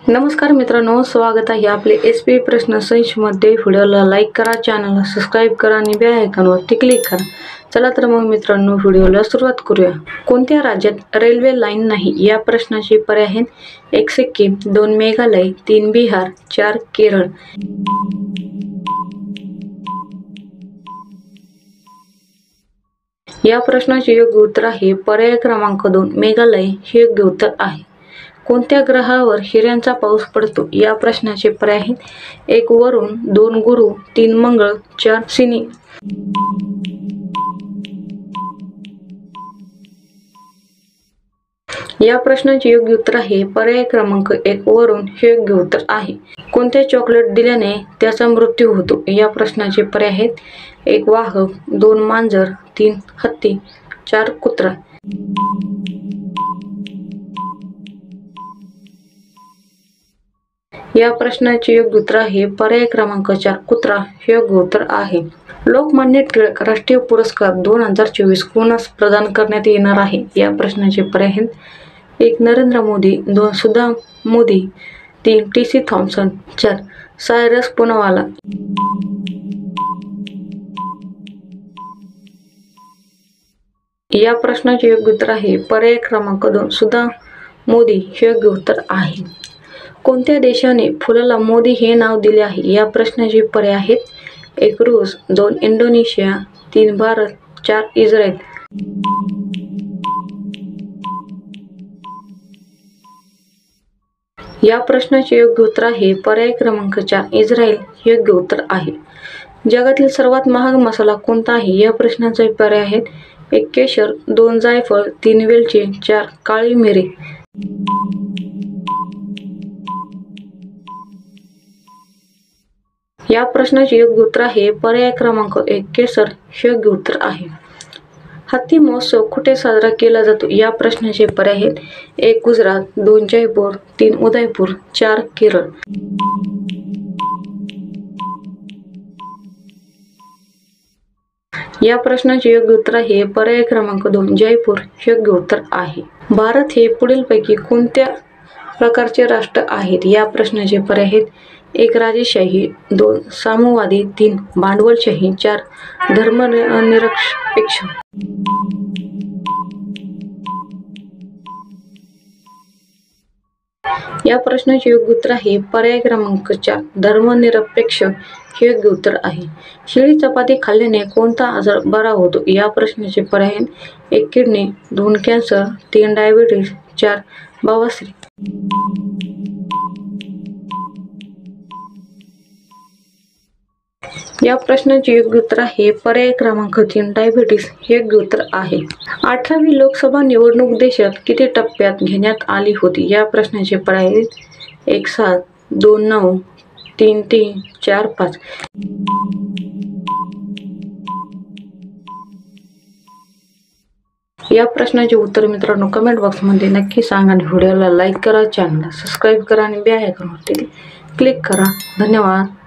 नमस्कार मित्रांनो, स्वागत आहे आपले एसपी प्रश्न संचमध्ये। व्हिडिओला लाईक करा, चॅनलला सबस्क्राईब करा आणि बेल आयकॉनवरती क्लिक करा। चला तर मग मित्रांनो, व्हिडिओला सुरुवात करूया। कोणत्या राज्यात रेल्वे लाईन नाही या प्रश्नाचे पर्याय आहेत 1 सिक्कीम, 2 मेघालय, 3 बिहार, 4 केरळ। या प्रश्नाचे योग्य उत्तर आहे पर्याय क्रमांक 2 मेघालय हे योग्य उत्तर आहे। कोणत्या ग्रहावर हिऱ्यांचा पाऊस पडतो या प्रश्नाचे पर्याय आहेत 1 वरुण, 2 गुरु, 3 मंगळ, 4 शनी। या प्रश्नाचे योग्य उत्तर आहे पर्याय क्रमांक 1 वरुण हे योग्य उत्तर आहे। कोणत्या चॉकलेट दिल्याने त्याचा मृत्यू होतो या प्रश्नाचे पर्याय आहेत 1 वाघ, 2 मांजर, 3 हत्ती, 4 कुत्रा। या प्रश्नाचे योग्य उत्तर आहे पर्याय क्रमांक 4 कुत्रा हे योग्य उत्तर आहे। लोकमान्य टिळक राष्ट्रीय पुरस्कार 2024 कोणास प्रदान करण्यात येणार आहे या प्रश्नाचे पर्याय आहेत 1 नरेंद्र मोदी, 2 सुधा मोदी, 3 TC थॉम्सन, 4 सायरस पूनावाला। या प्रश्नाचे योग्य उत्तर आहे पर्याय क्रमांक 2 सुधा मोदी हे योग्य उत्तर आहे। कोणत्या देशाने फुलाला मोदी हे नाव दिले आहे या प्रश्नाचे पर्याय आहेत 1 रूस, 2 इंडोनेशिया, 3 भारत, 4 इस्रायल। या प्रश्नाचे योग्य उत्तर आहे पर्याय क्रमांक 4 इस्रायल हे योग्य उत्तर आहे। जगातील सर्वात महाग मसाला कोणता आहे या प्रश्नाचे पर्याय आहेत 1 केशर, 2 जायफळ, 3 वेलची, 4 काळी मिरी। या प्रश्नाचे योग्य उत्तर आहे पर्याय क्रमांक 1 केसर हे योग्य उत्तर आहे। हत्ती महोत्सव कुठे साजरा केला जातो या प्रश्नाचे पर्याय आहेत 1 गुजरात, 2 जयपूर, 3 उदयपूर, 4 केरळ। या प्रश्नाचे योग्य उत्तर आहे पर्याय क्रमांक 2 जयपूर हे योग्य उत्तर आहे। भारत हे पुढीलपैकी कोणत्या प्रकारचे राष्ट्र आहेत या प्रश्नाचे पर्याय आहेत 1 राजेशाही, 2 साम्यवादी, 3 भांडवलशाही, 4 धर्मनिरपेक्ष। या प्रश्नाचे योग्य उत्तर आहे पर्याय क्रमांक 4 धर्मनिरपेक्ष हे योग्य उत्तर आहे। शिळी चपाती खाल्ल्याने कोणता आजार बरा होतो या प्रश्नाचे पर्याय आहेत 1 किडनी, 2 कॅन्सर, 3 डायबिटीज, 4 बवासीर। या प्रश्नाचे योग्य उत्तर आहे पर्याय क्रमांक 3 डायबिटीज हे योग्य उत्तर आहे। 18वी लोकसभा निवडणूक देशात किती टप्प्यात घेण्यात आली होती या प्रश्नाचे पर्याय आहेत 1 7, 2 9, 3 3, 4 5। या प्रश्नाचे उत्तर मित्रांनो कमेंट बॉक्समध्ये नक्की सांगा आणि व्हिडिओला लाईक करा, चॅनलला सबस्क्राईब करा आणि बेल आयकॉनवरती क्लिक करा। धन्यवाद।